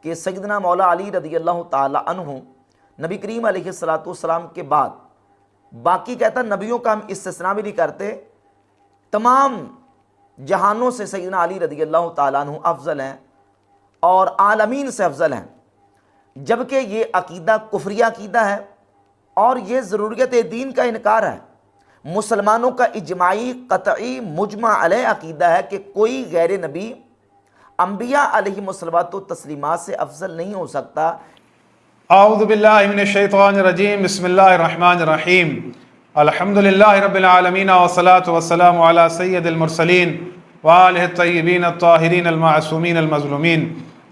کہ سیدنا مولا علی رضی اللہ تعالی عنہ نبی کریم علیہ الصلوۃ والسلام کے بعد، باقی کہتا نبیوں کا ہم استثناء بھی نہیں کرتے، تمام جہانوں سے سیدنا علی رضی اللہ تعالیٰ عنہ افضل ہیں اور عالمین سے افضل ہیں، جبکہ یہ عقیدہ کفریہ عقیدہ ہے اور یہ ضروریت دین کا انکار ہے۔ مسلمانوں کا اجماعی قطعی مجمع علیہ عقیدہ ہے کہ کوئی غیر نبی انبیاء علیہم الصلوات و تسلیمات سے افضل نہیں ہو سکتا۔ اعوذ باللہ من الشیطان الرجیم، بسم اللہ الرحمن الرحیم، الحمدللہ رب العالمین والصلاة والسلام علی سید المرسلین وآلہ الطیبین الطاہرین المعصومین المظلومین۔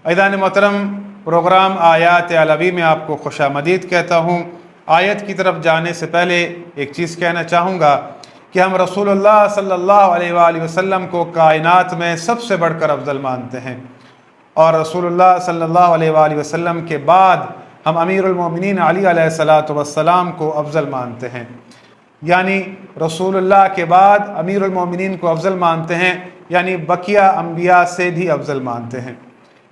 عزیزان محترم، پروگرام آیات علوی میں آپ کو خوش آمدید کہتا ہوں۔ آیت کی طرف جانے سے پہلے ایک چیز کہنا چاہوں گا کہ ہم رسول اللہ صلی اللہ علیہ وآلہ وسلم کو کائنات میں سب سے بڑھ کر افضل مانتے ہیں، اور رسول اللہ صلی اللہ علیہ وآلہ وسلم کے بعد ہم امیر المومنین علی علیہ السلام کو افضل مانتے ہیں، یعنی رسول اللہ کے بعد امیر المومنین کو افضل مانتے ہیں، یعنی بقیہ انبیاء سے بھی افضل مانتے ہیں۔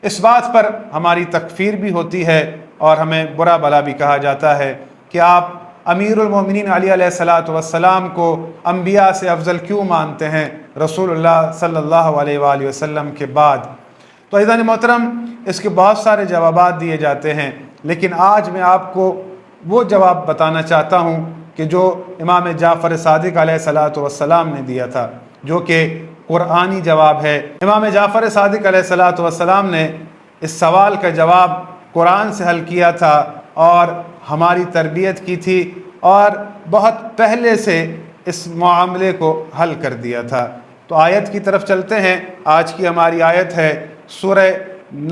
اس بات پر ہماری تکفیر بھی ہوتی ہے اور ہمیں برا بھلا بھی کہا جاتا ہے کہ آپ امیر المومنین علی علیہ السلام کو انبیاء سے افضل کیوں مانتے ہیں رسول اللہ صلی اللہ علیہ وآلہ وسلم کے بعد۔ تو عزیزان محترم، اس کے بہت سارے جوابات دیے جاتے ہیں، لیکن آج میں آپ کو وہ جواب بتانا چاہتا ہوں کہ جو امام جعفر صادق علیہ السلام نے دیا تھا، جو کہ قرآنی جواب ہے۔ امام جعفر صادق علیہ السلام نے اس سوال کا جواب قرآن سے حل کیا تھا اور ہماری تربیت کی تھی، اور بہت پہلے سے اس معاملے کو حل کر دیا تھا۔ تو آیت کی طرف چلتے ہیں۔ آج کی ہماری آیت ہے سورہ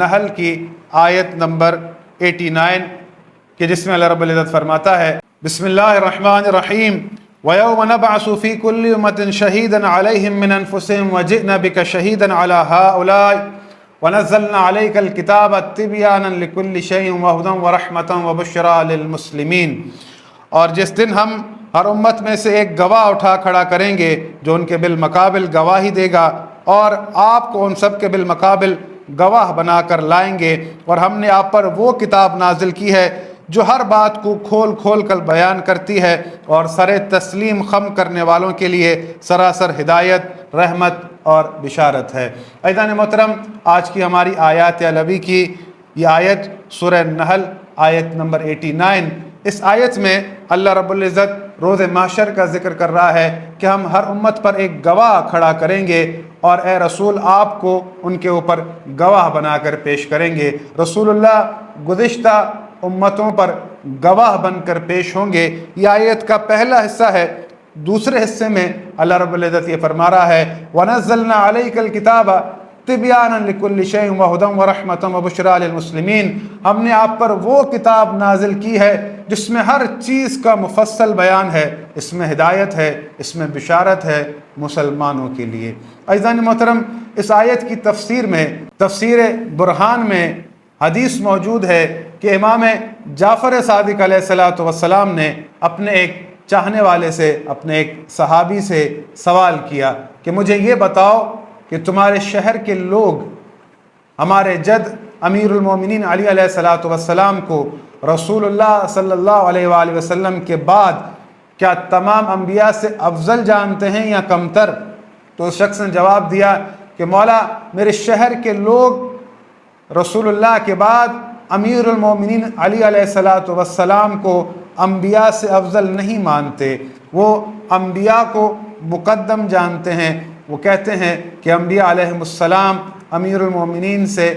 نحل کی آیت نمبر 89 کہ جس میں اللہ رب العزت فرماتا ہے، بسم اللہ الرحمن الرحیم، وَيَوْمَ نَبْعَثُ فِي كُلِّ أُمَّةٍ شَهِيدًا عَلَيْهِمْ مِنْ أَنفُسِهِمْ وَجِئْنَا بِكَ شَهِيدًا عَلَى هَؤُلَاءِ وَنَزَّلْنَا عَلَيْكَ الْكِتَابَ تِبْيَانًا لِكُلِّ شَيْءٍ وَهُدًى وَرَحْمَةً وَبُشْرَىٰ لِلْمُسْلِمِينَ۔ اور جس دن ہم ہر امت میں سے ایک گواہ اٹھا کھڑا کریں گے جو ان کے بالمقابل گواہی دے گا، اور آپ کو ان سب کے بالمقابل گواہ بنا کر لائیں گے، اور ہم نے آپ پر وہ کتاب نازل کی ہے جو ہر بات کو کھول کھول کر بیان کرتی ہے اور سر تسلیم خم کرنے والوں کے لیے سراسر ہدایت، رحمت اور بشارت ہے۔ عزیزان محترم، آج کی ہماری آیات علوی کی یہ آیت سورہ نحل آیت نمبر 89، اس آیت میں اللہ رب العزت روز محشر کا ذکر کر رہا ہے کہ ہم ہر امت پر ایک گواہ کھڑا کریں گے، اور اے رسول آپ کو ان کے اوپر گواہ بنا کر پیش کریں گے۔ رسول اللہ گزشتہ امتوں پر گواہ بن کر پیش ہوں گے۔ یہ آیت کا پہلا حصہ ہے۔ دوسرے حصے میں اللہ رب العزت یہ فرما رہا ہے، وَنَزَّلْنَا عَلَيْكَ الْكِتَابَ تِبْيَانًا لِكُلِّ شَيْءٍ وَهُدًى وَرَحْمَةً وَبُشْرَىٰ لِلْمُسْلِمِينَ۔ ہم نے آپ پر وہ کتاب نازل کی ہے جس میں ہر چیز کا مفصل بیان ہے، اس میں ہدایت ہے، اس میں بشارت ہے مسلمانوں کے لیے۔ عزیزان محترم، اس آیت کی تفسیر میں، تفسیر برہان میں حدیث موجود ہے کہ امام جعفر صادق علیہ السلام نے اپنے ایک چاہنے والے سے، اپنے ایک صحابی سے سوال کیا کہ مجھے یہ بتاؤ کہ تمہارے شہر کے لوگ ہمارے جد امیر المومنین علی علیہ السلام کو رسول اللہ صلی اللہ علیہ وآلہ وسلم کے بعد کیا تمام انبیاء سے افضل جانتے ہیں یا کمتر؟ تو اس شخص نے جواب دیا کہ مولا، میرے شہر کے لوگ رسول اللہ کے بعد امیر المومنین علی علیہ السلام کو انبیاء سے افضل نہیں مانتے، وہ انبیاء کو مقدم جانتے ہیں، وہ کہتے ہیں کہ انبیاء علیہ السلام امیر المومنین سے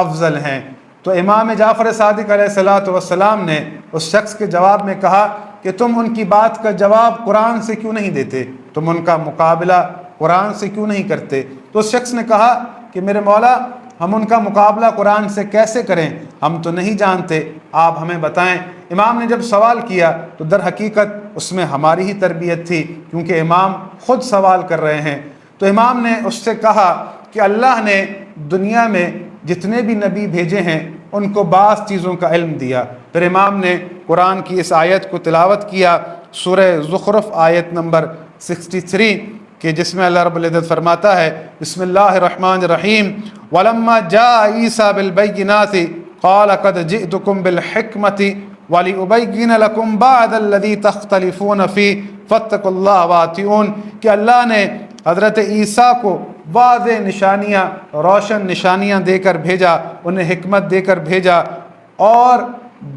افضل ہیں۔ تو امام جعفر صادق علیہ السلام نے اس شخص کے جواب میں کہا کہ تم ان کی بات کا جواب قرآن سے کیوں نہیں دیتے، تم ان کا مقابلہ قرآن سے کیوں نہیں کرتے؟ تو اس شخص نے کہا کہ میرے مولا، ہم ان کا مقابلہ قرآن سے کیسے کریں، ہم تو نہیں جانتے، آپ ہمیں بتائیں۔ امام نے جب سوال کیا تو در حقیقت اس میں ہماری ہی تربیت تھی، کیونکہ امام خود سوال کر رہے ہیں۔ تو امام نے اس سے کہا کہ اللہ نے دنیا میں جتنے بھی نبی بھیجے ہیں ان کو بعض چیزوں کا علم دیا۔ پھر امام نے قرآن کی اس آیت کو تلاوت کیا، سورہ زخرف آیت نمبر 63 کہ جس میں اللہ رب العزت فرماتا ہے، بسم اللہ الرحمن الرحیم، وَلَمَّا جَاءَ عِيسَىٰ بِالْبَيِّنَاتِ قال قد جئتكم بالحکمۃ وَلِأُبَيِّنَ لَكُمْ بَعْدَ الَّذِي تَخْتَلِفُونَ فِيهِ فَاتَّقُوا اللَّهَ وَأَطِیعُونِ کہ اللہ نے حضرت عیسیٰ کو واضح نشانیاں، روشن نشانیاں دے کر بھیجا، انہیں حکمت دے کر بھیجا اور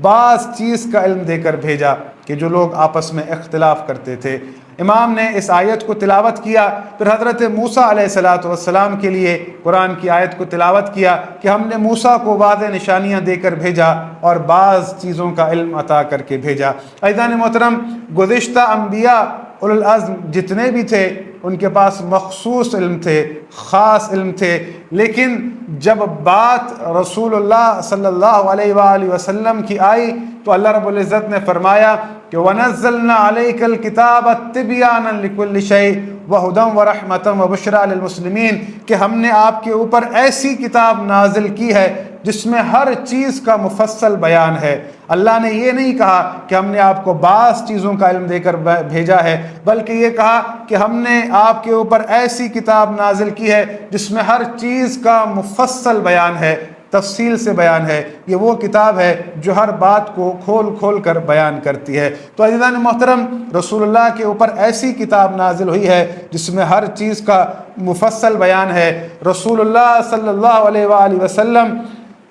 بعض چیز کا علم دے کر بھیجا کہ جو لوگ آپس میں اختلاف کرتے تھے۔ امام نے اس آیت کو تلاوت کیا، پھر حضرت موسیٰ علیہ السلام کے لیے قرآن کی آیت کو تلاوت کیا کہ ہم نے موسیٰ کو واضح نشانیاں دے کر بھیجا اور بعض چیزوں کا علم عطا کر کے بھیجا۔ عزیزان محترم، گزشتہ انبیاء اولو العزم جتنے بھی تھے ان کے پاس مخصوص علم تھے، خاص علم تھے، لیکن جب بات رسول اللہ صلی اللہ علیہ وآلہ وسلم کی آئی تو اللہ رب العزت نے فرمایا کہ وَنَزَّلْنَا عَلَيْكَ الْكِتَابَ تِبْيَانًا لِكُلِّ شَيْءٍ وَهُدًى وَرَحْمَةً وَبُشْرَىٰ لِلْمُسْلِمِينَ کہ ہم نے آپ کے اوپر ایسی کتاب نازل کی ہے جس میں ہر چیز کا مفصل بیان ہے۔ اللہ نے یہ نہیں کہا کہ ہم نے آپ کو بعض چیزوں کا علم دے کر بھیجا ہے، بلکہ یہ کہا کہ ہم نے آپ کے اوپر ایسی کتاب نازل کی ہے جس میں ہر چیز کا مفصل بیان ہے، تفصیل سے بیان ہے۔ یہ وہ کتاب ہے جو ہر بات کو کھول کھول کر بیان کرتی ہے۔ تو عزیزان محترم، رسول اللہ کے اوپر ایسی کتاب نازل ہوئی ہے جس میں ہر چیز کا مفصل بیان ہے۔ رسول اللہ صلی اللہ علیہ وآلہ وسلم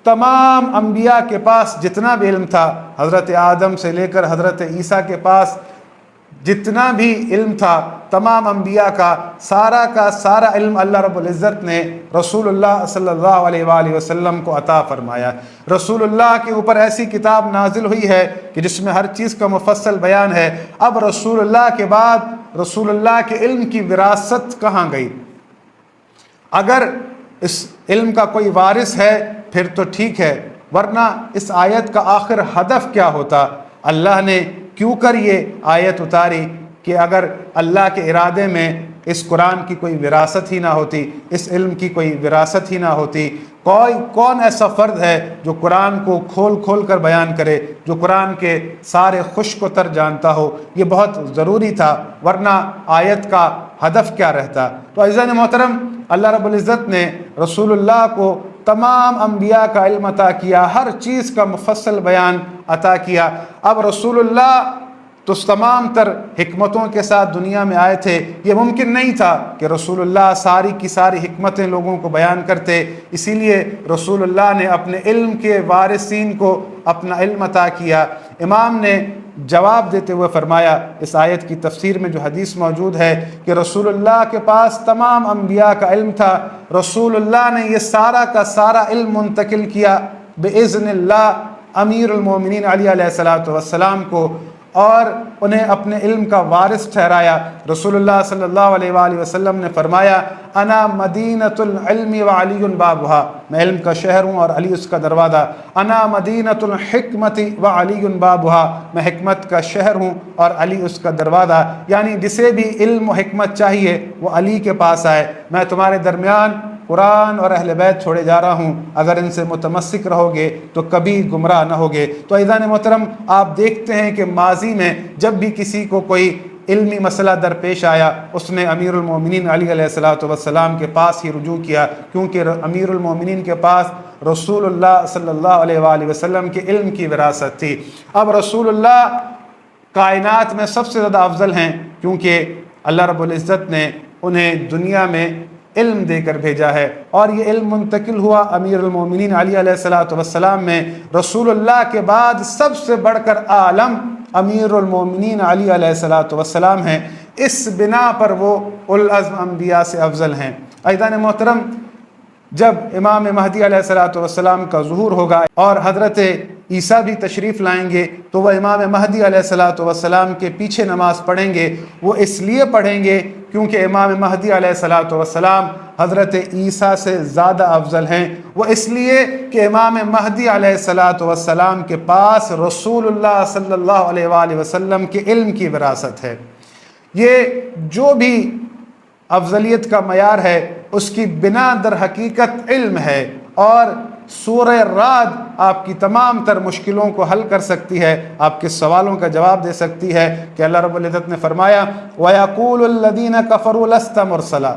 تمام انبیاء کے پاس جتنا بھی علم تھا، حضرت آدم سے لے کر حضرت عیسیٰ کے پاس جتنا بھی علم تھا، تمام انبیاء کا سارا علم اللہ رب العزت نے رسول اللہ صلی اللہ علیہ وآلہ وسلم کو عطا فرمایا۔ رسول اللہ کے اوپر ایسی کتاب نازل ہوئی ہے کہ جس میں ہر چیز کا مفصل بیان ہے۔ اب رسول اللہ کے بعد رسول اللہ کے علم کی وراثت کہاں گئی؟ اگر اس علم کا کوئی وارث ہے پھر تو ٹھیک ہے، ورنہ اس آیت کا آخر ہدف کیا ہوتا؟ اللہ نے کیوں کر یہ آیت اتاری کہ اگر اللہ کے ارادے میں اس قرآن کی کوئی وراثت ہی نہ ہوتی، اس علم کی کوئی وراثت ہی نہ ہوتی، کون ایسا فرد ہے جو قرآن کو کھول کھول کر بیان کرے، جو قرآن کے سارے خشک و تر جانتا ہو؟ یہ بہت ضروری تھا، ورنہ آیت کا ہدف کیا رہتا؟ تو عزیزان محترم، اللہ رب العزت نے رسول اللہ کو تمام انبیاء کا علم عطا کیا، ہر چیز کا مفصل بیان عطا کیا۔ اب رسول اللہ تو تمام تر حکمتوں کے ساتھ دنیا میں آئے تھے، یہ ممکن نہیں تھا کہ رسول اللہ ساری کی ساری حکمتیں لوگوں کو بیان کرتے، اسی لیے رسول اللہ نے اپنے علم کے وارثین کو اپنا علم عطا کیا۔ امام نے جواب دیتے ہوئے فرمایا، اس آیت کی تفسیر میں جو حدیث موجود ہے کہ رسول اللہ کے پاس تمام انبیاء کا علم تھا، رسول اللہ نے یہ سارا کا سارا علم منتقل کیا بِإِذْنِ اللہ امیر المومنین علی علیہ السلام کو، اور انہیں اپنے علم کا وارث ٹھہرایا۔ رسول اللہ صلی اللہ علیہ وآلہ وسلم نے فرمایا، انا مدینۃ العلم وعلی بابھا، میں علم کا شہر ہوں اور علی اس کا دروازہ۔ انا مدینۃ الحکمت وعلی بابھا، میں حکمت کا شہر ہوں اور علی اس کا دروازہ، یعنی جسے بھی علم و حکمت چاہیے وہ علی کے پاس آئے۔ میں تمہارے درمیان قرآن اور اہل بیت چھوڑے جا رہا ہوں، اگر ان سے متمسک رہو گے تو کبھی گمراہ نہ ہوگے۔ تو عزیزان محترم، آپ دیکھتے ہیں کہ ماضی میں جب بھی کسی کو کوئی علمی مسئلہ درپیش آیا، اس نے امیر المومنین علی علیہ السلام کے پاس ہی رجوع کیا، کیونکہ امیر المومنین کے پاس رسول اللہ صلی اللہ علیہ وآلہ وسلم کے علم کی وراثت تھی۔ اب رسول اللہ کائنات میں سب سے زیادہ افضل ہیں، کیونکہ اللہ رب العزت نے انہیں دنیا میں علم دے کر بھیجا ہے، اور یہ علم منتقل ہوا امیر المومنین علی علیہ السلام میں۔ رسول اللہ کے بعد سب سے بڑھ کر عالم امیر المومنین علی علیہ السلام ہیں، اس بنا پر وہ اولو العزم انبیاء سے افضل ہیں۔ عزیزان محترم، جب امام مہدی علیہ السلام کا ظہور ہوگا اور حضرت عیسیٰ بھی تشریف لائیں گے تو وہ امام مہدی علیہ السلام کے پیچھے نماز پڑھیں گے۔ وہ اس لیے پڑھیں گے کیونکہ امام مہدی علیہ السلام حضرت عیسیٰ سے زیادہ افضل ہیں۔ وہ اس لیے کہ امام مہدی علیہ السلام کے پاس رسول اللہ صلی اللہ علیہ وآلہ وسلم کے علم کی وراثت ہے۔ یہ جو بھی افضلیت کا معیار ہے اس کی بنا در حقیقت علم ہے، اور سورہ رعد آپ کی تمام تر مشکلوں کو حل کر سکتی ہے، آپ کے سوالوں کا جواب دے سکتی ہے کہ اللہ رب العزت نے فرمایا وَيَقُولُ الَّذِينَ كَفَرُوا لَسْتَ مُرْسَلًا،